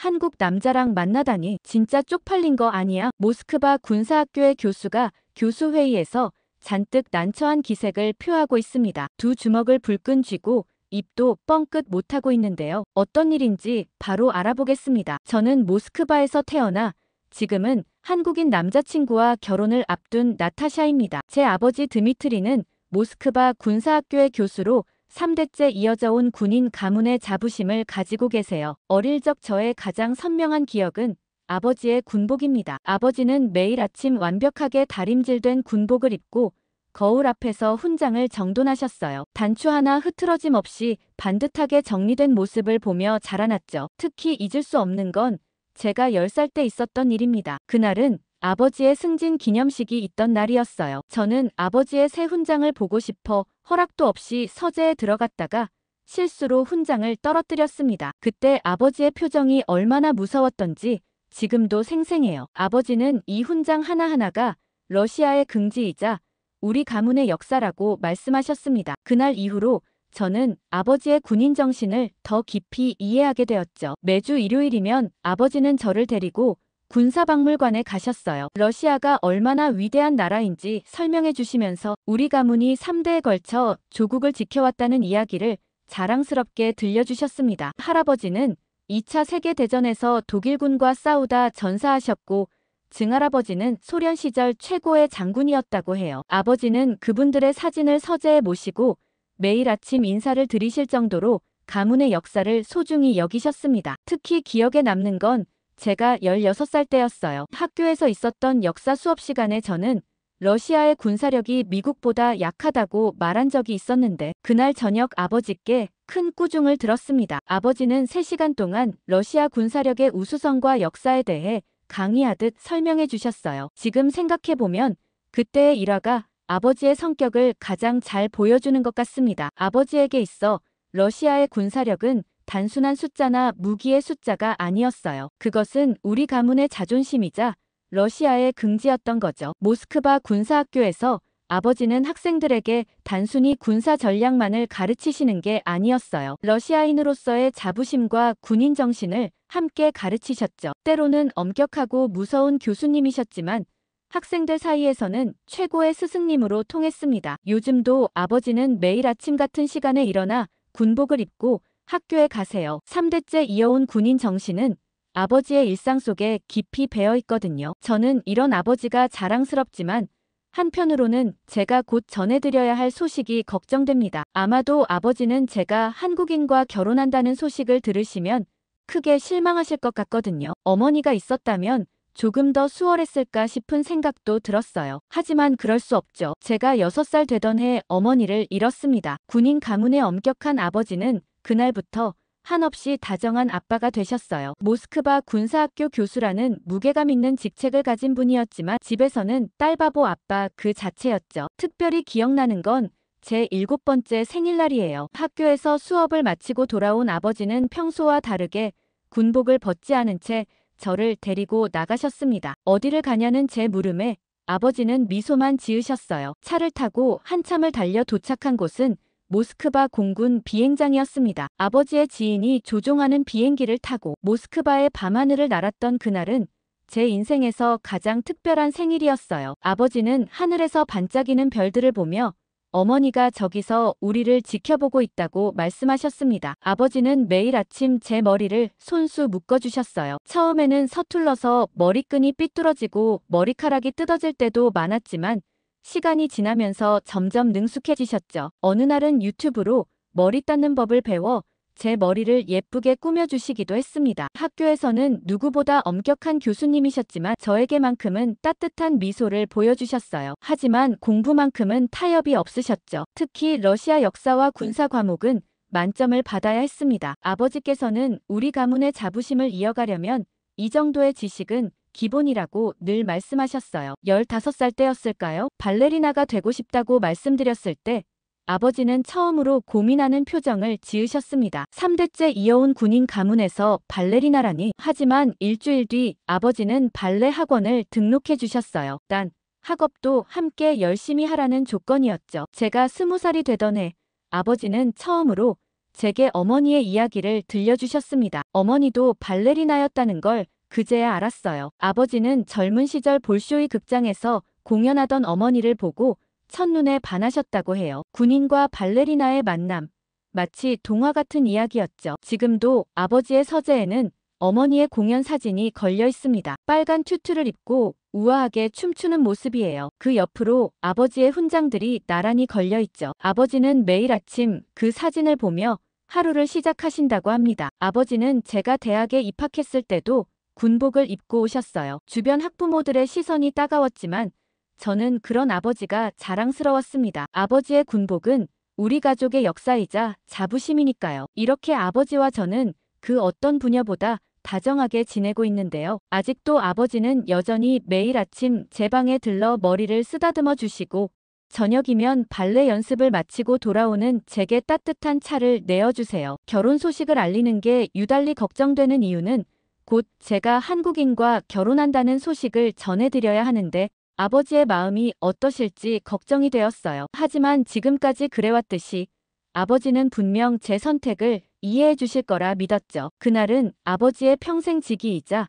한국 남자랑 만나다니 진짜 쪽팔린 거 아니야? 모스크바 군사학교의 교수가 교수회의에서 잔뜩 난처한 기색을 표하고 있습니다. 두 주먹을 불끈 쥐고 입도 뻥끗 못하고 있는데요. 어떤 일인지 바로 알아보겠습니다. 저는 모스크바에서 태어나 지금은 한국인 남자친구와 결혼을 앞둔 나타샤입니다. 제 아버지 드미트리는 모스크바 군사학교의 교수로 3대째 이어져 온 군인 가문의 자부심을 가지고 계세요. 어릴 적 저의 가장 선명한 기억은 아버지의 군복입니다. 아버지는 매일 아침 완벽하게 다림질된 군복을 입고 거울 앞에서 훈장을 정돈하셨어요. 단추 하나 흐트러짐 없이 반듯하게 정리된 모습을 보며 자라났죠. 특히 잊을 수 없는 건 제가 10살 때 있었던 일입니다. 그날은 아버지의 승진 기념식이 있던 날이었어요. 저는 아버지의 새 훈장을 보고 싶어 허락도 없이 서재에 들어갔다가 실수로 훈장을 떨어뜨렸습니다. 그때 아버지의 표정이 얼마나 무서웠던지 지금도 생생해요. 아버지는 이 훈장 하나하나가 러시아의 긍지이자 우리 가문의 역사라고 말씀하셨습니다. 그날 이후로 저는 아버지의 군인 정신을 더 깊이 이해하게 되었죠. 매주 일요일이면 아버지는 저를 데리고 군사박물관에 가셨어요. 러시아가 얼마나 위대한 나라인지 설명해 주시면서 우리 가문이 3대에 걸쳐 조국을 지켜왔다는 이야기를 자랑스럽게 들려주셨습니다. 할아버지는 2차 세계대전에서 독일군과 싸우다 전사하셨고 증할아버지는 소련 시절 최고의 장군이었다고 해요. 아버지는 그분들의 사진을 서재에 모시고 매일 아침 인사를 드리실 정도로 가문의 역사를 소중히 여기셨습니다. 특히 기억에 남는 건 제가 16살 때였어요. 학교에서 있었던 역사 수업 시간에 저는 러시아의 군사력이 미국보다 약하다고 말한 적이 있었는데 그날 저녁 아버지께 큰 꾸중을 들었습니다. 아버지는 3시간 동안 러시아 군사력의 우수성과 역사에 대해 강의하듯 설명해 주셨어요. 지금 생각해보면 그때의 일화가 아버지의 성격을 가장 잘 보여주는 것 같습니다. 아버지에게 있어 러시아의 군사력은 단순한 숫자나 무기의 숫자가 아니었어요. 그것은 우리 가문의 자존심이자 러시아의 긍지였던 거죠. 모스크바 군사학교에서 아버지는 학생들에게 단순히 군사 전략만을 가르치시는 게 아니었어요. 러시아인으로서의 자부심과 군인 정신을 함께 가르치셨죠. 때로는 엄격하고 무서운 교수님이셨지만 학생들 사이에서는 최고의 스승님으로 통했습니다. 요즘도 아버지는 매일 아침 같은 시간에 일어나 군복을 입고 학교에 가세요. 3대째 이어온 군인 정신은 아버지의 일상 속에 깊이 배어 있거든요. 저는 이런 아버지가 자랑스럽지만 한편으로는 제가 곧 전해드려야 할 소식이 걱정됩니다. 아마도 아버지는 제가 한국인과 결혼한다는 소식을 들으시면 크게 실망하실 것 같거든요. 어머니가 있었다면 조금 더 수월했을까 싶은 생각도 들었어요. 하지만 그럴 수 없죠. 제가 6살 되던 해 어머니를 잃었습니다. 군인 가문의 엄격한 아버지는 그날부터 한없이 다정한 아빠가 되셨어요. 모스크바 군사학교 교수라는 무게감 있는 직책을 가진 분이었지만 집에서는 딸바보 아빠 그 자체였죠. 특별히 기억나는 건 제 7번째 생일날이에요. 학교에서 수업을 마치고 돌아온 아버지는 평소와 다르게 군복을 벗지 않은 채 저를 데리고 나가셨습니다. 어디를 가냐는 제 물음에 아버지는 미소만 지으셨어요. 차를 타고 한참을 달려 도착한 곳은 모스크바 공군 비행장이었습니다. 아버지의 지인이 조종하는 비행기를 타고 모스크바의 밤하늘을 날았던 그날은 제 인생에서 가장 특별한 생일이었어요. 아버지는 하늘에서 반짝이는 별들을 보며 어머니가 저기서 우리를 지켜보고 있다고 말씀하셨습니다. 아버지는 매일 아침 제 머리를 손수 묶어주셨어요. 처음에는 서툴러서 머리끈이 삐뚤어지고 머리카락이 뜯어질 때도 많았지만 시간이 지나면서 점점 능숙해지셨죠. 어느 날은 유튜브로 머리 닦는 법을 배워 제 머리를 예쁘게 꾸며주시기도 했습니다. 학교에서는 누구보다 엄격한 교수님이셨지만 저에게만큼은 따뜻한 미소를 보여주셨어요. 하지만 공부만큼은 타협이 없으셨죠. 특히 러시아 역사와 군사 과목은 만점을 받아야 했습니다. 아버지께서는 우리 가문의 자부심을 이어가려면 이 정도의 지식은 기본이라고 늘 말씀하셨어요. 15살 때였을까요? 발레리나가 되고 싶다고 말씀드렸을 때 아버지는 처음으로 고민하는 표정을 지으셨습니다. 3대째 이어온 군인 가문에서 발레리나라니. 하지만 일주일 뒤 아버지는 발레 학원을 등록해 주셨어요. 단 학업도 함께 열심히 하라는 조건이었죠. 제가 20살이 되던 해 아버지는 처음으로 제게 어머니의 이야기를 들려주셨습니다. 어머니도 발레리나였다는 걸 그제야 알았어요. 아버지는 젊은 시절 볼쇼이 극장에서 공연하던 어머니를 보고 첫눈에 반하셨다고 해요. 군인과 발레리나의 만남. 마치 동화 같은 이야기였죠. 지금도 아버지의 서재에는 어머니의 공연 사진이 걸려 있습니다. 빨간 튜트를 입고 우아하게 춤추는 모습이에요. 그 옆으로 아버지의 훈장들이 나란히 걸려 있죠. 아버지는 매일 아침 그 사진을 보며 하루를 시작하신다고 합니다. 아버지는 제가 대학에 입학했을 때도 군복을 입고 오셨어요. 주변 학부모들의 시선이 따가웠지만 저는 그런 아버지가 자랑스러웠습니다. 아버지의 군복은 우리 가족의 역사이자 자부심이니까요. 이렇게 아버지와 저는 그 어떤 분야보다 다정하게 지내고 있는데요. 아직도 아버지는 여전히 매일 아침 제 방에 들러 머리를 쓰다듬어 주시고 저녁이면 발레 연습을 마치고 돌아오는 제게 따뜻한 차를 내어주세요. 결혼 소식을 알리는 게 유달리 걱정되는 이유는 곧 제가 한국인과 결혼한다는 소식을 전해드려야 하는데 아버지의 마음이 어떠실지 걱정이 되었어요. 하지만 지금까지 그래왔듯이 아버지는 분명 제 선택을 이해해 주실 거라 믿었죠. 그날은 아버지의 평생지기이자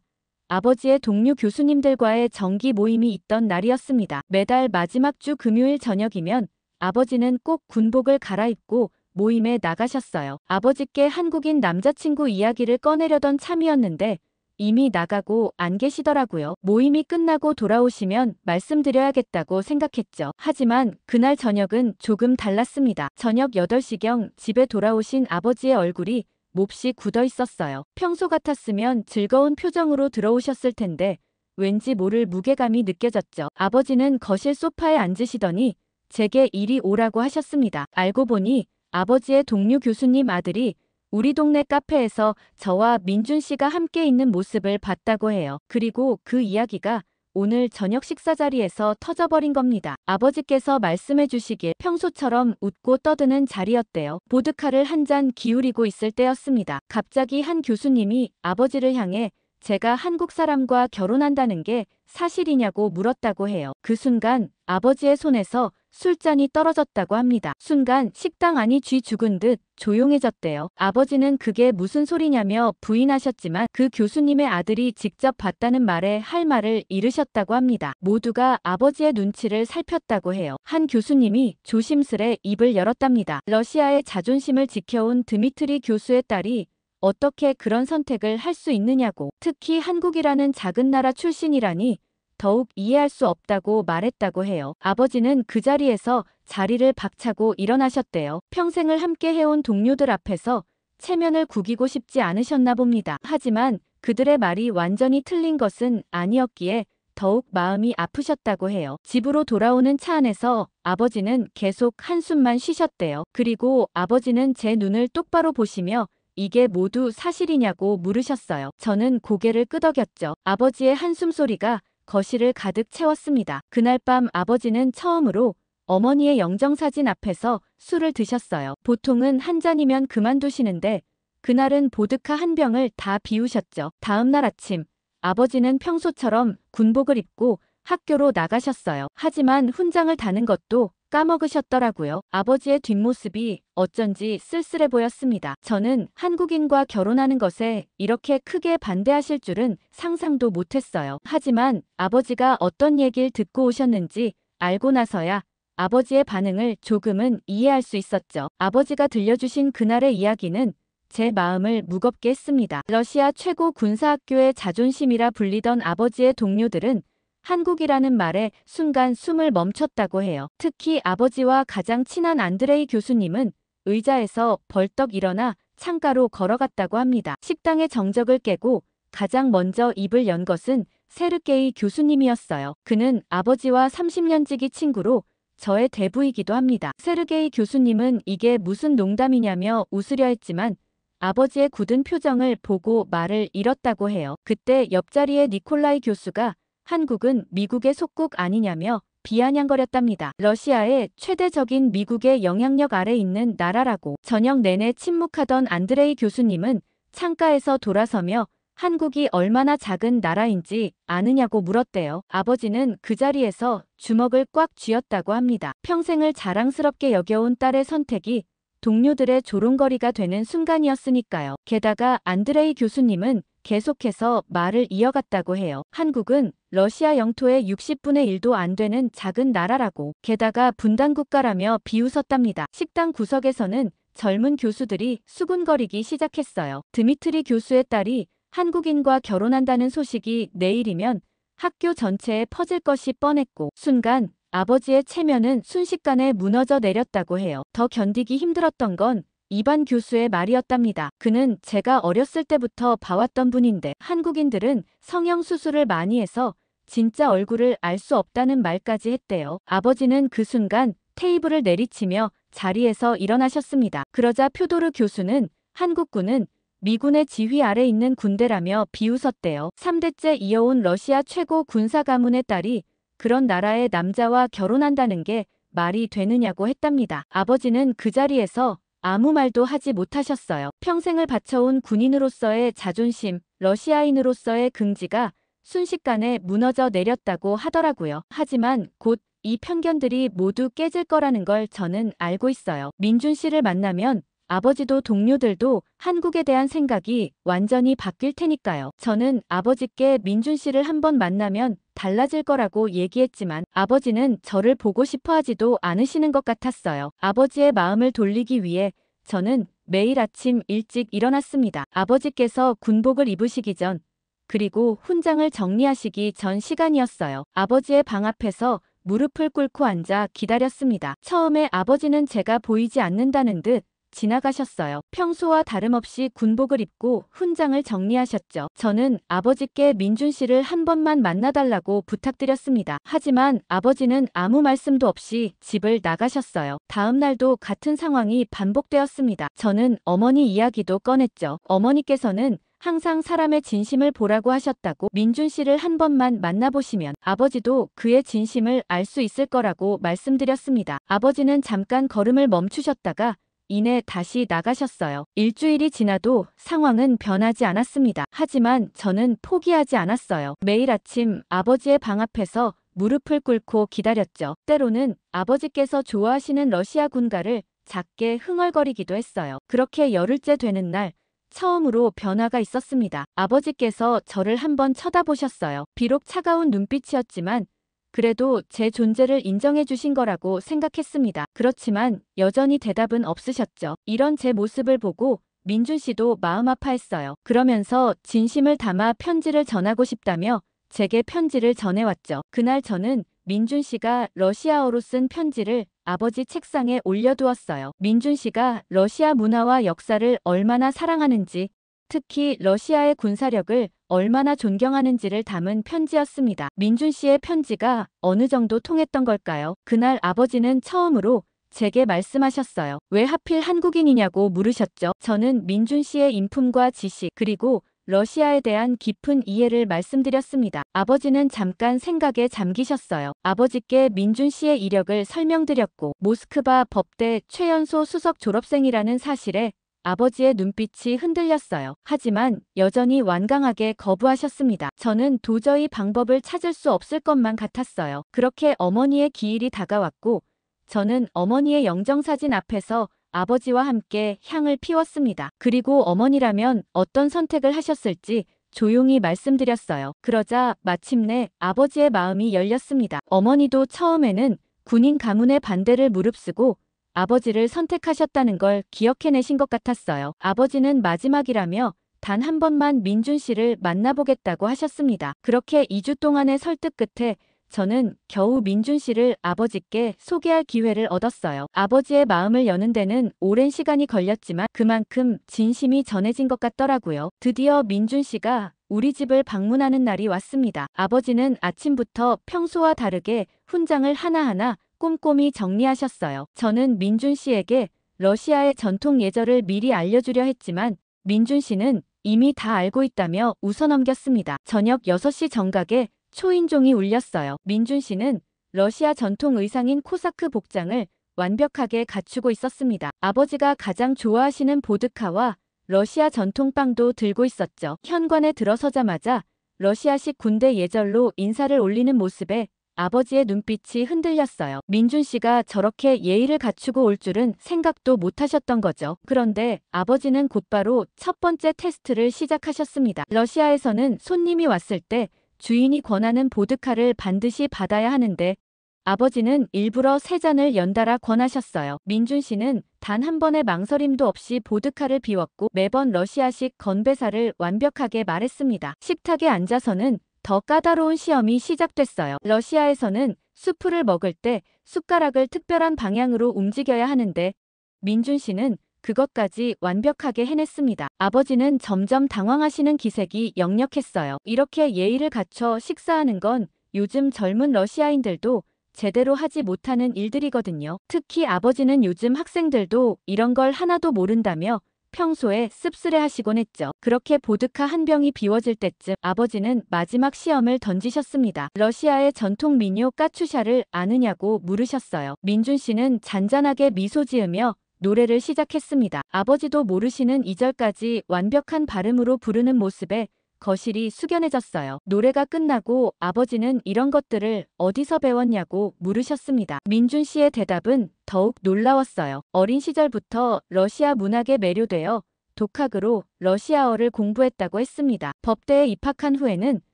아버지의 동료 교수님들과의 정기 모임이 있던 날이었습니다. 매달 마지막 주 금요일 저녁이면 아버지는 꼭 군복을 갈아입고 모임에 나가셨어요. 아버지께 한국인 남자친구 이야기를 꺼내려던 참이었는데 이미 나가고 안 계시더라고요. 모임이 끝나고 돌아오시면 말씀드려야겠다고 생각했죠. 하지만 그날 저녁은 조금 달랐습니다. 저녁 8시경 집에 돌아오신 아버지의 얼굴이 몹시 굳어 있었어요. 평소 같았으면 즐거운 표정으로 들어오셨을 텐데 왠지 모를 무게감이 느껴졌죠. 아버지는 거실 소파에 앉으시더니 제게 이리 오라고 하셨습니다. 알고 보니 아버지의 동료 교수님 아들이 우리 동네 카페에서 저와 민준 씨가 함께 있는 모습을 봤다고 해요. 그리고 그 이야기가 오늘 저녁 식사 자리에서 터져버린 겁니다. 아버지께서 말씀해 주시길 평소처럼 웃고 떠드는 자리였대요. 보드카를 한 잔 기울이고 있을 때였습니다. 갑자기 한 교수님이 아버지를 향해 제가 한국 사람과 결혼한다는 게 사실이냐고 물었다고 해요. 그 순간 아버지의 손에서 술잔이 떨어졌다고 합니다. 순간 식당 안이 쥐 죽은 듯 조용해졌대요. 아버지는 그게 무슨 소리냐며 부인하셨지만 그 교수님의 아들이 직접 봤다는 말에 할 말을 잃으셨다고 합니다. 모두가 아버지의 눈치를 살폈다고 해요. 한 교수님이 조심스레 입을 열었답니다. 러시아의 자존심을 지켜온 드미트리 교수의 딸이 어떻게 그런 선택을 할 수 있느냐고. 특히 한국이라는 작은 나라 출신이라니 더욱 이해할 수 없다고 말했다고 해요. 아버지는 그 자리에서 자리를 박차고 일어나셨대요. 평생을 함께 해온 동료들 앞에서 체면을 구기고 싶지 않으셨나 봅니다. 하지만 그들의 말이 완전히 틀린 것은 아니었기에 더욱 마음이 아프셨다고 해요. 집으로 돌아오는 차 안에서 아버지는 계속 한숨만 쉬셨대요. 그리고 아버지는 제 눈을 똑바로 보시며 이게 모두 사실이냐고 물으셨어요. 저는 고개를 끄덕였죠. 아버지의 한숨 소리가 거실을 가득 채웠습니다. 그날 밤 아버지는 처음으로 어머니의 영정사진 앞에서 술을 드셨어요. 보통은 한 잔이면 그만두시는데 그날은 보드카 한 병을 다 비우셨죠. 다음 날 아침 아버지는 평소처럼 군복을 입고 학교로 나가셨어요. 하지만 훈장을 다는 것도 까먹으셨더라고요. 아버지의 뒷모습이 어쩐지 쓸쓸해 보였습니다. 저는 한국인과 결혼하는 것에 이렇게 크게 반대하실 줄은 상상도 못했어요. 하지만 아버지가 어떤 얘기를 듣고 오셨는지 알고 나서야 아버지의 반응을 조금은 이해할 수 있었죠. 아버지가 들려주신 그날의 이야기는 제 마음을 무겁게 했습니다. 러시아 최고 군사학교의 자존심이라 불리던 아버지의 동료들은 한국이라는 말에 순간 숨을 멈췄다고 해요. 특히 아버지와 가장 친한 안드레이 교수님은 의자에서 벌떡 일어나 창가로 걸어갔다고 합니다. 식당의 정적을 깨고 가장 먼저 입을 연 것은 세르게이 교수님이었어요. 그는 아버지와 30년 지기 친구로 저의 대부이기도 합니다. 세르게이 교수님은 이게 무슨 농담이냐며 웃으려 했지만 아버지의 굳은 표정을 보고 말을 잃었다고 해요. 그때 옆자리의 니콜라이 교수가 한국은 미국의 속국 아니냐며 비아냥거렸답니다. 러시아의 최대적인 미국의 영향력 아래 있는 나라라고. 저녁 내내 침묵하던 안드레이 교수님은 창가에서 돌아서며 한국이 얼마나 작은 나라인지 아느냐고 물었대요. 아버지는 그 자리에서 주먹을 꽉 쥐었다고 합니다. 평생을 자랑스럽게 여겨온 딸의 선택이 동료들의 조롱거리가 되는 순간이었으니까요. 게다가 안드레이 교수님은 계속해서 말을 이어갔다고 해요. 한국은 러시아 영토의 60분의 1도 안 되는 작은 나라라고, 게다가 분단국가라며 비웃었답니다. 식당 구석에서는 젊은 교수들이 수군거리기 시작했어요. 드미트리 교수의 딸이 한국인과 결혼한다는 소식이 내일이면 학교 전체에 퍼질 것이 뻔했고, 순간 아버지의 체면은 순식간에 무너져 내렸다고 해요. 더 견디기 힘들었던 건 이반 교수의 말이었답니다. 그는 제가 어렸을 때부터 봐왔던 분인데 한국인들은 성형수술을 많이 해서 진짜 얼굴을 알 수 없다는 말까지 했대요. 아버지는 그 순간 테이블을 내리치며 자리에서 일어나셨습니다. 그러자 표도르 교수는 한국군은 미군의 지휘 아래 있는 군대라며 비웃었대요. 3대째 이어온 러시아 최고 군사 가문의 딸이 그런 나라의 남자와 결혼한다는 게 말이 되느냐고 했답니다. 아버지는 그 자리에서 아무 말도 하지 못하셨어요. 평생을 바쳐온 군인으로서의 자존심, 러시아인으로서의 긍지가 순식간에 무너져 내렸다고 하더라고요. 하지만 곧 이 편견들이 모두 깨질 거라는 걸 저는 알고 있어요. 민준 씨를 만나면 아버지도 동료들도 한국에 대한 생각이 완전히 바뀔 테니까요. 저는 아버지께 민준 씨를 한번 만나면 달라질 거라고 얘기했지만 아버지는 저를 보고 싶어 하지도 않으시는 것 같았어요. 아버지의 마음을 돌리기 위해 저는 매일 아침 일찍 일어났습니다. 아버지께서 군복을 입으시기 전, 그리고 훈장을 정리하시기 전 시간이었어요. 아버지의 방 앞에서 무릎을 꿇고 앉아 기다렸습니다. 처음에 아버지는 제가 보이지 않는다는 듯 지나가셨어요. 평소와 다름없이 군복을 입고 훈장을 정리하셨죠. 저는 아버지께 민준 씨를 한 번만 만나달라고 부탁드렸습니다. 하지만 아버지는 아무 말씀도 없이 집을 나가셨어요. 다음 날도 같은 상황이 반복되었습니다. 저는 어머니 이야기도 꺼냈죠. 어머니께서는 항상 사람의 진심을 보라고 하셨다고, 민준 씨를 한 번만 만나보시면 아버지도 그의 진심을 알 수 있을 거라고 말씀드렸습니다. 아버지는 잠깐 걸음을 멈추셨다가 이내 다시 나가셨어요. 일주일이 지나도 상황은 변하지 않았습니다. 하지만 저는 포기하지 않았어요. 매일 아침 아버지의 방 앞에서 무릎을 꿇고 기다렸죠. 때로는 아버지께서 좋아하시는 러시아 군가를 작게 흥얼거리기도 했어요. 그렇게 열흘째 되는 날 처음으로 변화가 있었습니다. 아버지께서 저를 한번 쳐다보셨어요. 비록 차가운 눈빛이었지만 그래도 제 존재를 인정해 주신 거라고 생각했습니다. 그렇지만 여전히 대답은 없으셨죠. 이런 제 모습을 보고 민준 씨도 마음 아파했어요. 그러면서 진심을 담아 편지를 전하고 싶다며 제게 편지를 전해왔죠. 그날 저는 민준 씨가 러시아어로 쓴 편지를 아버지 책상에 올려두었어요. 민준 씨가 러시아 문화와 역사를 얼마나 사랑하는지, 특히 러시아의 군사력을 얼마나 존경하는지를 담은 편지였습니다. 민준 씨의 편지가 어느 정도 통했던 걸까요? 그날 아버지는 처음으로 제게 말씀하셨어요. 왜 하필 한국인이냐고 물으셨죠. 저는 민준 씨의 인품과 지식, 그리고 러시아에 대한 깊은 이해를 말씀드렸습니다. 아버지는 잠깐 생각에 잠기셨어요. 아버지께 민준 씨의 이력을 설명드렸고 모스크바 법대 최연소 수석 졸업생이라는 사실에 아버지의 눈빛이 흔들렸어요. 하지만 여전히 완강하게 거부하셨습니다. 저는 도저히 방법을 찾을 수 없을 것만 같았어요. 그렇게 어머니의 기일이 다가왔고 저는 어머니의 영정사진 앞에서 아버지와 함께 향을 피웠습니다. 그리고 어머니라면 어떤 선택을 하셨을지 조용히 말씀드렸어요. 그러자 마침내 아버지의 마음이 열렸습니다. 어머니도 처음에는 군인 가문의 반대를 무릅쓰고 아버지를 선택하셨다는 걸 기억해내신 것 같았어요. 아버지는 마지막이라며 단 한 번만 민준 씨를 만나보겠다고 하셨습니다. 그렇게 2주 동안의 설득 끝에 저는 겨우 민준 씨를 아버지께 소개할 기회를 얻었어요. 아버지의 마음을 여는 데는 오랜 시간이 걸렸지만 그만큼 진심이 전해진 것 같더라고요. 드디어 민준 씨가 우리 집을 방문하는 날이 왔습니다. 아버지는 아침부터 평소와 다르게 훈장을 하나하나 꼼꼼히 정리하셨어요. 저는 민준 씨에게 러시아의 전통 예절을 미리 알려주려 했지만 민준 씨는 이미 다 알고 있다며 웃어넘겼습니다. 저녁 6시 정각에 초인종이 울렸어요. 민준 씨는 러시아 전통 의상인 코사크 복장을 완벽하게 갖추고 있었습니다. 아버지가 가장 좋아하시는 보드카와 러시아 전통빵도 들고 있었죠. 현관에 들어서자마자 러시아식 군대 예절로 인사를 올리는 모습에 아버지의 눈빛이 흔들렸어요. 민준 씨가 저렇게 예의를 갖추고 올 줄은 생각도 못 하셨던 거죠. 그런데 아버지는 곧바로 첫 번째 테스트를 시작하셨습니다. 러시아에서는 손님이 왔을 때 주인이 권하는 보드카를 반드시 받아야 하는데 아버지는 일부러 3잔을 연달아 권하셨어요. 민준 씨는 단 한 번의 망설임도 없이 보드카를 비웠고 매번 러시아식 건배사를 완벽하게 말했습니다. 식탁에 앉아서는 더 까다로운 시험이 시작됐어요. 러시아에서는 수프를 먹을 때 숟가락을 특별한 방향으로 움직여야 하는데 민준 씨는 그것까지 완벽하게 해냈습니다. 아버지는 점점 당황하시는 기색이 역력했어요. 이렇게 예의를 갖춰 식사하는 건 요즘 젊은 러시아인들도 제대로 하지 못하는 일들이거든요. 특히 아버지는 요즘 학생들도 이런 걸 하나도 모른다며 평소에 씁쓸해하시곤 했죠. 그렇게 보드카 한 병이 비워질 때쯤 아버지는 마지막 시험을 던지셨습니다. 러시아의 전통 민요 까추샤를 아느냐고 물으셨어요. 민준 씨는 잔잔하게 미소 지으며 노래를 시작했습니다. 아버지도 모르시는 2절까지 완벽한 발음으로 부르는 모습에 거실이 숙연해졌어요. 노래가 끝나고 아버지는 이런 것들을 어디서 배웠냐고 물으셨습니다. 민준 씨의 대답은 더욱 놀라웠어요. 어린 시절부터 러시아 문학에 매료되어 독학으로 러시아어를 공부했다고 했습니다. 법대에 입학한 후에는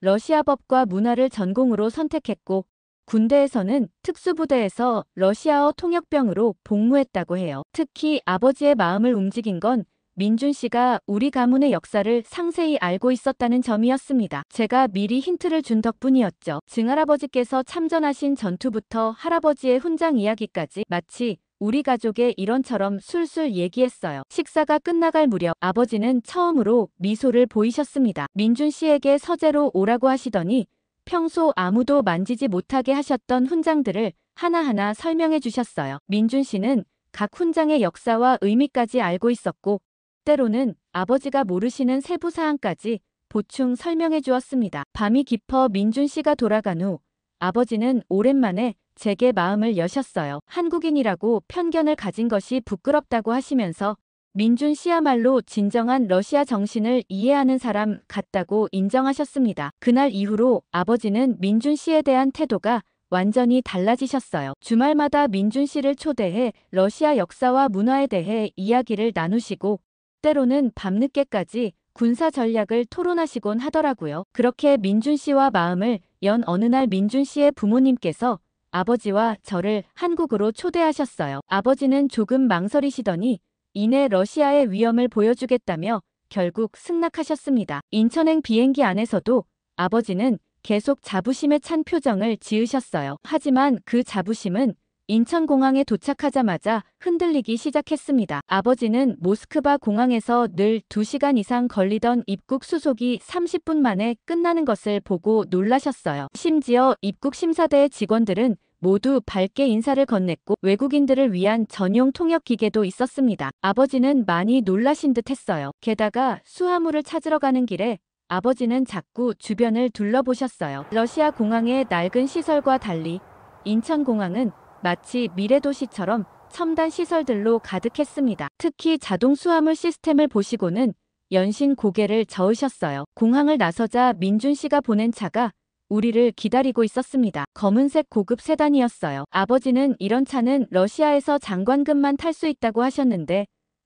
러시아 법과 문화를 전공으로 선택했고 군대에서는 특수부대에서 러시아어 통역병으로 복무했다고 해요. 특히 아버지의 마음을 움직인 건 민준 씨가 우리 가문의 역사를 상세히 알고 있었다는 점이었습니다. 제가 미리 힌트를 준 덕분이었죠. 증할아버지께서 참전하신 전투부터 할아버지의 훈장 이야기까지 마치 우리 가족의 일원처럼 술술 얘기했어요. 식사가 끝나갈 무렵 아버지는 처음으로 미소를 보이셨습니다. 민준 씨에게 서재로 오라고 하시더니 평소 아무도 만지지 못하게 하셨던 훈장들을 하나하나 설명해 주셨어요. 민준 씨는 각 훈장의 역사와 의미까지 알고 있었고 때로는 아버지가 모르시는 세부 사항까지 보충 설명해 주었습니다. 밤이 깊어 민준 씨가 돌아간 후 아버지는 오랜만에 제게 마음을 여셨어요. 한국인이라고 편견을 가진 것이 부끄럽다고 하시면서 민준 씨야말로 진정한 러시아 정신을 이해하는 사람 같다고 인정하셨습니다. 그날 이후로 아버지는 민준 씨에 대한 태도가 완전히 달라지셨어요. 주말마다 민준 씨를 초대해 러시아 역사와 문화에 대해 이야기를 나누시고 때로는 밤늦게까지 군사 전략을 토론하시곤 하더라고요. 그렇게 민준 씨와 마음을 연 어느 날 민준 씨의 부모님께서 아버지와 저를 한국으로 초대하셨어요. 아버지는 조금 망설이시더니 이내 러시아의 위험을 보여주겠다며 결국 승낙하셨습니다. 인천행 비행기 안에서도 아버지는 계속 자부심에 찬 표정을 지으셨어요. 하지만 그 자부심은 인천공항에 도착하자마자 흔들리기 시작했습니다. 아버지는 모스크바 공항에서 늘 2시간 이상 걸리던 입국 수속이 30분 만에 끝나는 것을 보고 놀라셨어요. 심지어 입국 심사대의 직원들은 모두 밝게 인사를 건넸고 외국인들을 위한 전용 통역 기계도 있었습니다. 아버지는 많이 놀라신 듯 했어요. 게다가 수화물을 찾으러 가는 길에 아버지는 자꾸 주변을 둘러보셨어요. 러시아 공항의 낡은 시설과 달리 인천공항은 마치 미래도시처럼 첨단 시설들로 가득했습니다. 특히 자동 수화물 시스템을 보시고는 연신 고개를 저으셨어요. 공항을 나서자 민준 씨가 보낸 차가 우리를 기다리고 있었습니다. 검은색 고급 세단이었어요. 아버지는 이런 차는 러시아에서 장관급만 탈 수 있다고 하셨는데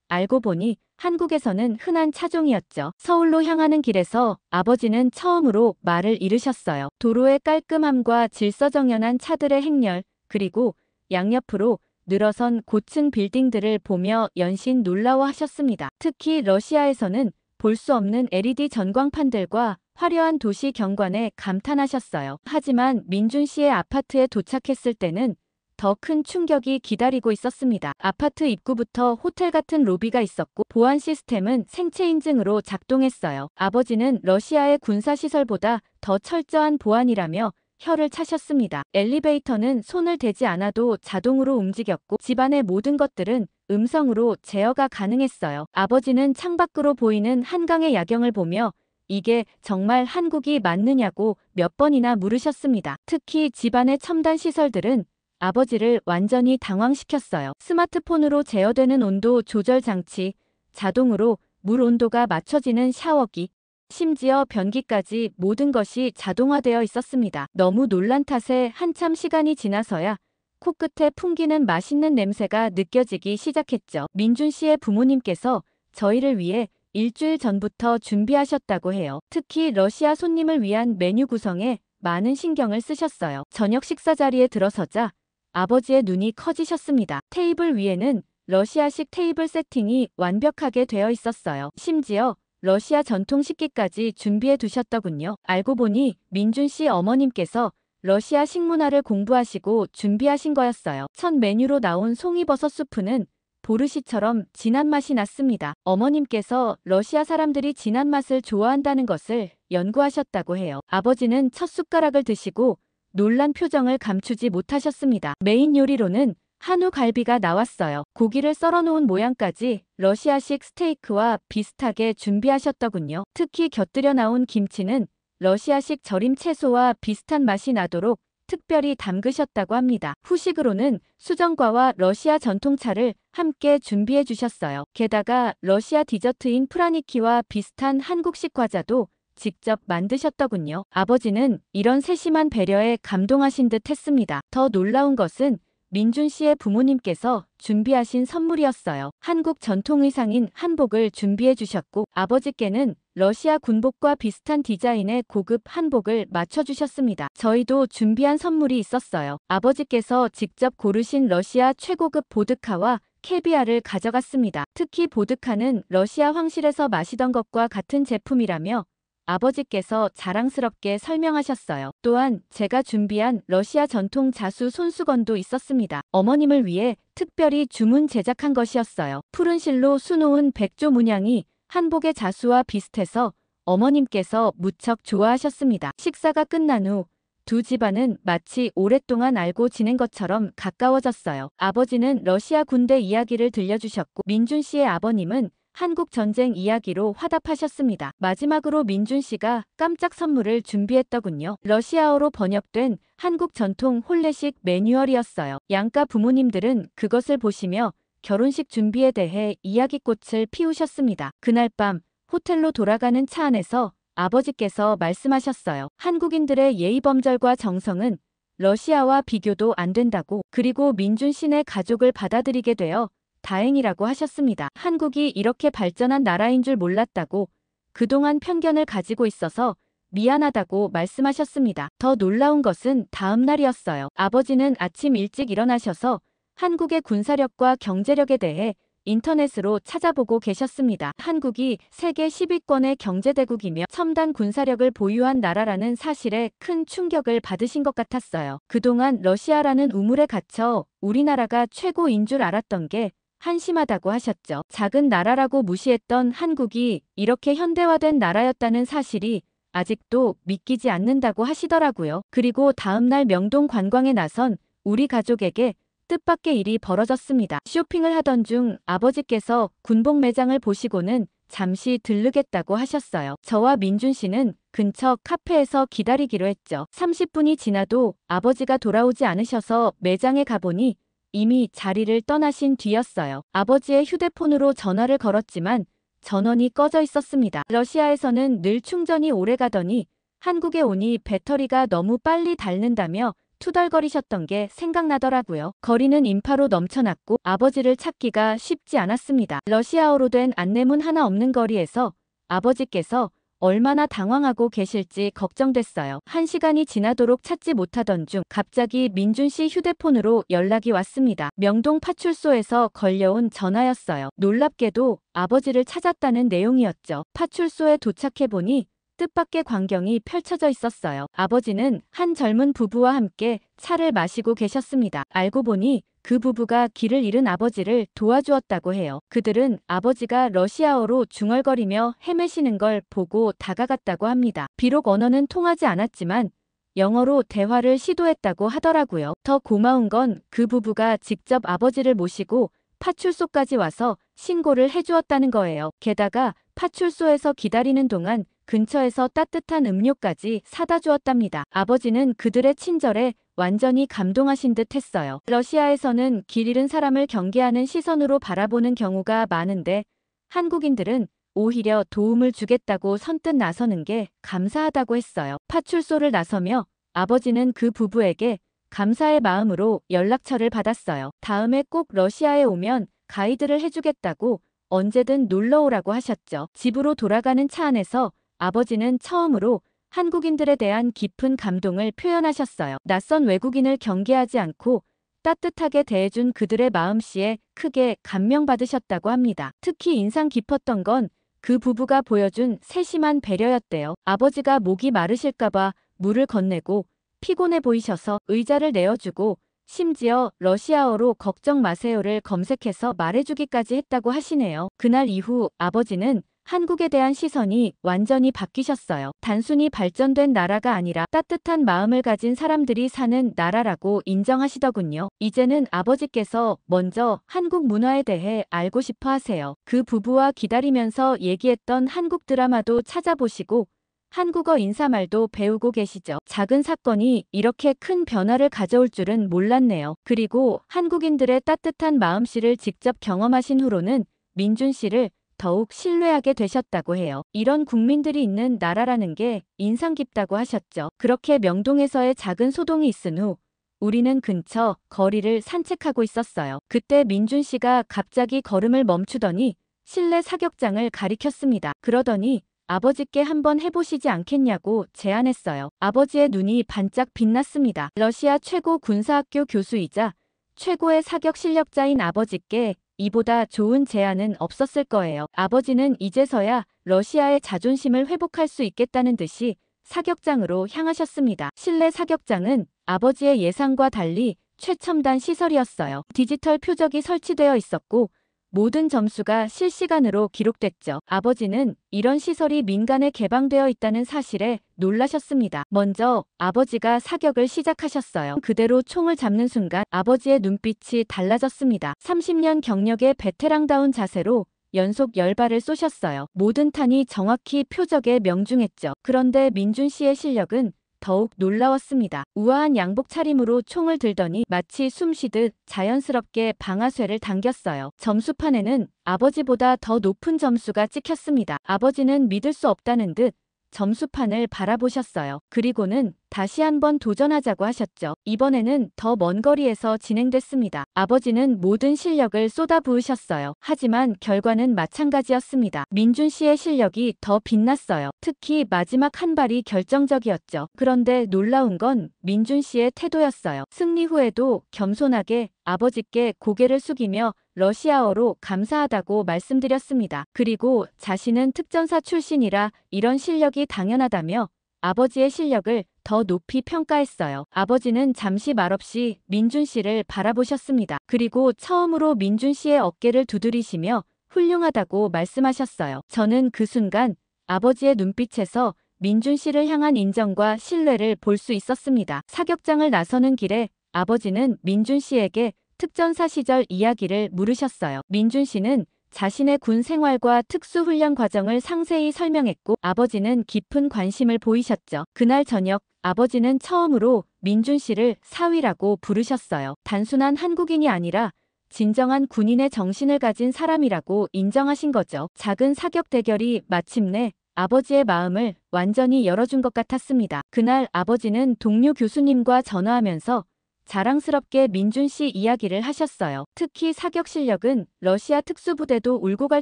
알고 보니 한국에서는 흔한 차종이었죠. 서울로 향하는 길에서 아버지는 처음으로 말을 잃으셨어요. 도로의 깔끔함과 질서정연한 차들의 행렬 그리고 양옆으로 늘어선 고층 빌딩들을 보며 연신 놀라워하셨습니다. 특히 러시아에서는 볼 수 없는 LED 전광판들과 화려한 도시 경관에 감탄하셨어요. 하지만 민준 씨의 아파트에 도착했을 때는 더 큰 충격이 기다리고 있었습니다. 아파트 입구부터 호텔 같은 로비가 있었고 보안 시스템은 생체 인증으로 작동했어요. 아버지는 러시아의 군사시설보다 더 철저한 보안이라며 혀를 차셨습니다. 엘리베이터는 손을 대지 않아도 자동으로 움직였고 집안의 모든 것들은 음성으로 제어가 가능했어요. 아버지는 창밖으로 보이는 한강의 야경을 보며 이게 정말 한국이 맞느냐고 몇 번이나 물으셨습니다. 특히 집안의 첨단 시설들은 아버지를 완전히 당황시켰어요. 스마트폰으로 제어되는 온도 조절 장치, 자동으로 물 온도가 맞춰지는 샤워기, 심지어 변기까지 모든 것이 자동화되어 있었습니다. 너무 놀란 탓에 한참 시간이 지나서야 코끝에 풍기는 맛있는 냄새가 느껴지기 시작했죠. 민준 씨의 부모님께서 저희를 위해 일주일 전부터 준비하셨다고 해요. 특히 러시아 손님을 위한 메뉴 구성에 많은 신경을 쓰셨어요. 저녁 식사 자리에 들어서자 아버지의 눈이 커지셨습니다. 테이블 위에는 러시아식 테이블 세팅이 완벽하게 되어 있었어요. 심지어 러시아 전통 식기까지 준비해 두셨더군요. 알고 보니 민준 씨 어머님께서 러시아 식문화를 공부하시고 준비하신 거였어요. 첫 메뉴로 나온 송이버섯 수프는 보르시처럼 진한 맛이 났습니다. 어머님께서 러시아 사람들이 진한 맛을 좋아한다는 것을 연구하셨다고 해요. 아버지는 첫 숟가락을 드시고 놀란 표정을 감추지 못하셨습니다. 메인 요리로는 한우 갈비가 나왔어요. 고기를 썰어놓은 모양까지 러시아식 스테이크와 비슷하게 준비하셨더군요. 특히 곁들여 나온 김치는 러시아식 절임 채소와 비슷한 맛이 나도록 특별히 담그셨다고 합니다. 후식으로는 수정과와 러시아 전통차를 함께 준비해 주셨어요. 게다가 러시아 디저트인 프라니키와 비슷한 한국식 과자도 직접 만드셨더군요. 아버지는 이런 세심한 배려에 감동하신 듯 했습니다. 더 놀라운 것은 민준 씨의 부모님께서 준비하신 선물이었어요. 한국 전통 의상인 한복을 준비해 주셨고 아버지께는 러시아 군복과 비슷한 디자인의 고급 한복을 맞춰주셨습니다. 저희도 준비한 선물이 있었어요. 아버지께서 직접 고르신 러시아 최고급 보드카와 캐비아를 가져갔습니다. 특히 보드카는 러시아 황실에서 마시던 것과 같은 제품이라며 아버지께서 자랑스럽게 설명하셨어요. 또한 제가 준비한 러시아 전통 자수 손수건도 있었습니다. 어머님을 위해 특별히 주문 제작한 것이었어요. 푸른 실로 수놓은 백조 문양이 한복의 자수와 비슷해서 어머님께서 무척 좋아하셨습니다. 식사가 끝난 후 두 집안은 마치 오랫동안 알고 지낸 것처럼 가까워졌어요. 아버지는 러시아 군대 이야기를 들려주셨고 민준 씨의 아버님은 한국 전쟁 이야기로 화답하셨습니다. 마지막으로 민준 씨가 깜짝 선물을 준비했더군요. 러시아어로 번역된 한국 전통 혼례식 매뉴얼이었어요. 양가 부모님들은 그것을 보시며 결혼식 준비에 대해 이야기꽃을 피우셨습니다. 그날 밤 호텔로 돌아가는 차 안에서 아버지께서 말씀하셨어요. 한국인들의 예의범절과 정성은 러시아와 비교도 안 된다고. 그리고 민준 씨네 가족을 받아들이게 되어 다행이라고 하셨습니다. 한국이 이렇게 발전한 나라인 줄 몰랐다고 그동안 편견을 가지고 있어서 미안하다고 말씀하셨습니다. 더 놀라운 것은 다음 날이었어요. 아버지는 아침 일찍 일어나셔서 한국의 군사력과 경제력에 대해 인터넷으로 찾아보고 계셨습니다. 한국이 세계 10위권의 경제대국이며 첨단 군사력을 보유한 나라라는 사실에 큰 충격을 받으신 것 같았어요. 그동안 러시아라는 우물에 갇혀 우리나라가 최고인 줄 알았던 게 한심하다고 하셨죠. 작은 나라라고 무시했던 한국이 이렇게 현대화된 나라였다는 사실이 아직도 믿기지 않는다고 하시더라고요. 그리고 다음날 명동 관광에 나선 우리 가족에게 뜻밖의 일이 벌어졌습니다. 쇼핑을 하던 중 아버지께서 군복 매장을 보시고는 잠시 들르겠다고 하셨어요. 저와 민준 씨는 근처 카페에서 기다리기로 했죠. 30분이 지나도 아버지가 돌아오지 않으셔서 매장에 가보니 이미 자리를 떠나신 뒤였어요. 아버지의 휴대폰으로 전화를 걸었지만 전원이 꺼져 있었습니다. 러시아에서는 늘 충전이 오래 가더니 한국에 오니 배터리가 너무 빨리 닳는다며 투덜거리셨던 게 생각나더라고요. 거리는 인파로 넘쳐났고 아버지를 찾기가 쉽지 않았습니다. 러시아어로 된 안내문 하나 없는 거리에서 아버지께서 얼마나 당황하고 계실지 걱정됐어요. 1시간이 지나도록 찾지 못하던 중 갑자기 민준 씨 휴대폰으로 연락이 왔습니다. 명동 파출소에서 걸려온 전화였어요. 놀랍게도 아버지를 찾았다는 내용이었죠. 파출소에 도착해보니 뜻밖의 광경이 펼쳐져 있었어요. 아버지는 한 젊은 부부와 함께 차를 마시고 계셨습니다. 알고 보니 그 부부가 길을 잃은 아버지를 도와주었다고 해요. 그들은 아버지가 러시아어로 중얼거리며 헤매시는 걸 보고 다가갔다고 합니다. 비록 언어는 통하지 않았지만 영어로 대화를 시도했다고 하더라고요. 더 고마운 건 그 부부가 직접 아버지를 모시고 파출소까지 와서 신고를 해주었다는 거예요. 게다가 파출소에서 기다리는 동안 근처에서 따뜻한 음료까지 사다 주었답니다. 아버지는 그들의 친절에 완전히 감동하신 듯 했어요. 러시아에서는 길 잃은 사람을 경계하는 시선으로 바라보는 경우가 많은데 한국인들은 오히려 도움을 주겠다고 선뜻 나서는 게 감사하다고 했어요. 파출소를 나서며 아버지는 그 부부에게 감사의 마음으로 연락처를 받았어요. 다음에 꼭 러시아에 오면 가이드를 해주겠다고 언제든 놀러 오라고 하셨죠. 집으로 돌아가는 차 안에서 아버지는 처음으로 한국인들에 대한 깊은 감동을 표현하셨어요. 낯선 외국인을 경계하지 않고 따뜻하게 대해준 그들의 마음씨에 크게 감명받으셨다고 합니다. 특히 인상 깊었던 건 그 부부가 보여준 세심한 배려였대요. 아버지가 목이 마르실까봐 물을 건네고 피곤해 보이셔서 의자를 내어주고 심지어 러시아어로 걱정 마세요를 검색해서 말해주기까지 했다고 하시네요. 그날 이후 아버지는 한국에 대한 시선이 완전히 바뀌셨어요. 단순히 발전된 나라가 아니라 따뜻한 마음을 가진 사람들이 사는 나라라고 인정하시더군요. 이제는 아버지께서 먼저 한국 문화에 대해 알고 싶어 하세요. 그 부부와 기다리면서 얘기했던 한국 드라마도 찾아보시고 한국어 인사말도 배우고 계시죠. 작은 사건이 이렇게 큰 변화를 가져올 줄은 몰랐네요. 그리고 한국인들의 따뜻한 마음씨를 직접 경험하신 후로는 민준 씨를 더욱 신뢰하게 되셨다고 해요. 이런 국민들이 있는 나라라는 게 인상 깊다고 하셨죠. 그렇게 명동에서의 작은 소동이 있은 후 우리는 근처 거리를 산책하고 있었어요. 그때 민준 씨가 갑자기 걸음을 멈추더니 실내 사격장을 가리켰습니다. 그러더니 아버지께 한번 해보시지 않겠냐고 제안했어요. 아버지의 눈이 반짝 빛났습니다. 러시아 최고 군사학교 교수이자 최고의 사격 실력자인 아버지께 이보다 좋은 제안은 없었을 거예요. 아버지는 이제서야 러시아의 자존심을 회복할 수 있겠다는 듯이 사격장으로 향하셨습니다. 실내 사격장은 아버지의 예상과 달리 최첨단 시설이었어요. 디지털 표적이 설치되어 있었고 모든 점수가 실시간으로 기록됐죠. 아버지는 이런 시설이 민간에 개방되어 있다는 사실에 놀라셨습니다. 먼저 아버지가 사격을 시작하셨어요. 그대로 총을 잡는 순간 아버지의 눈빛이 달라졌습니다. 30년 경력의 베테랑다운 자세로 연속 10발을 쏘셨어요. 모든 탄이 정확히 표적에 명중했죠. 그런데 민준 씨의 실력은 더욱 놀라웠습니다. 우아한 양복 차림으로 총을 들더니 마치 숨쉬듯 자연스럽게 방아쇠를 당겼어요. 점수판에는 아버지보다 더 높은 점수가 찍혔습니다. 아버지는 믿을 수 없다는 듯 점수판을 바라보셨어요. 그리고는 다시 한번 도전하자고 하셨죠. 이번에는 더 먼 거리에서 진행됐습니다. 아버지는 모든 실력을 쏟아부으셨어요. 하지만 결과는 마찬가지였습니다. 민준 씨의 실력이 더 빛났어요. 특히 마지막 한 발이 결정적이었죠. 그런데 놀라운 건 민준 씨의 태도였어요. 승리 후에도 겸손하게 아버지께 고개를 숙이며 러시아어로 감사하다고 말씀드렸습니다. 그리고 자신은 특전사 출신이라 이런 실력이 당연하다며 아버지의 실력을 더 높이 평가했어요. 아버지는 잠시 말없이 민준 씨를 바라보셨습니다. 그리고 처음으로 민준 씨의 어깨를 두드리시며 훌륭하다고 말씀하셨어요. 저는 그 순간 아버지의 눈빛에서 민준 씨를 향한 인정과 신뢰를 볼 수 있었습니다. 사격장을 나서는 길에 아버지는 민준 씨에게 특전사 시절 이야기를 물으셨어요. 민준 씨는 자신의 군 생활과 특수훈련 과정을 상세히 설명했고 아버지는 깊은 관심을 보이셨죠. 그날 저녁 아버지는 처음으로 민준 씨를 사위라고 부르셨어요. 단순한 한국인이 아니라 진정한 군인의 정신을 가진 사람이라고 인정하신 거죠. 작은 사격 대결이 마침내 아버지의 마음을 완전히 열어준 것 같았습니다. 그날 아버지는 동료 교수님과 전화하면서 자랑스럽게 민준 씨 이야기를 하셨어요. 특히 사격 실력은 러시아 특수부대도 울고 갈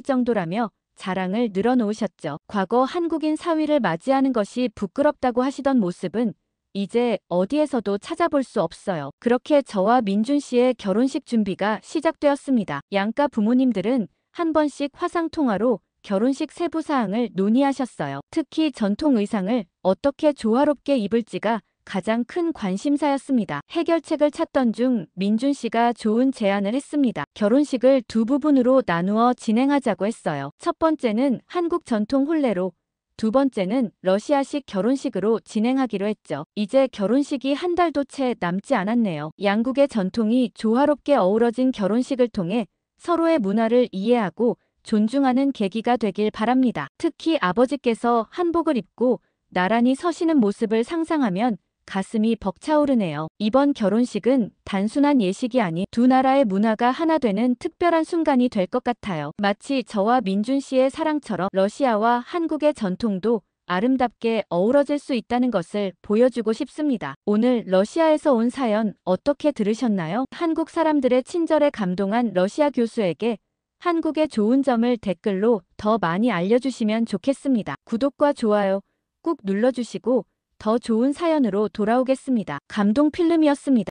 정도라며 자랑을 늘어놓으셨죠. 과거 한국인 사위를 맞이하는 것이 부끄럽다고 하시던 모습은 이제 어디에서도 찾아볼 수 없어요. 그렇게 저와 민준 씨의 결혼식 준비가 시작되었습니다. 양가 부모님들은 한 번씩 화상통화로 결혼식 세부 사항을 논의하셨어요. 특히 전통 의상을 어떻게 조화롭게 입을지가 가장 큰 관심사였습니다. 해결책을 찾던 중 민준 씨가 좋은 제안을 했습니다. 결혼식을 두 부분으로 나누어 진행하자고 했어요. 첫 번째는 한국 전통 혼례로, 두 번째는 러시아식 결혼식으로 진행하기로 했죠. 이제 결혼식이 한 달도 채 남지 않았네요. 양국의 전통이 조화롭게 어우러진 결혼식을 통해 서로의 문화를 이해하고 존중하는 계기가 되길 바랍니다. 특히 아버지께서 한복을 입고 나란히 서시는 모습을 상상하면 가슴이 벅차오르네요. 이번 결혼식은 단순한 예식이 아닌 두 나라의 문화가 하나 되는 특별한 순간이 될 것 같아요. 마치 저와 민준 씨의 사랑처럼 러시아와 한국의 전통도 아름답게 어우러질 수 있다는 것을 보여주고 싶습니다. 오늘 러시아에서 온 사연 어떻게 들으셨나요? 한국 사람들의 친절에 감동한 러시아 교수에게 한국의 좋은 점을 댓글로 더 많이 알려주시면 좋겠습니다. 구독과 좋아요 꾹 눌러주시고 더 좋은 사연으로 돌아오겠습니다. 감동 필름이었습니다.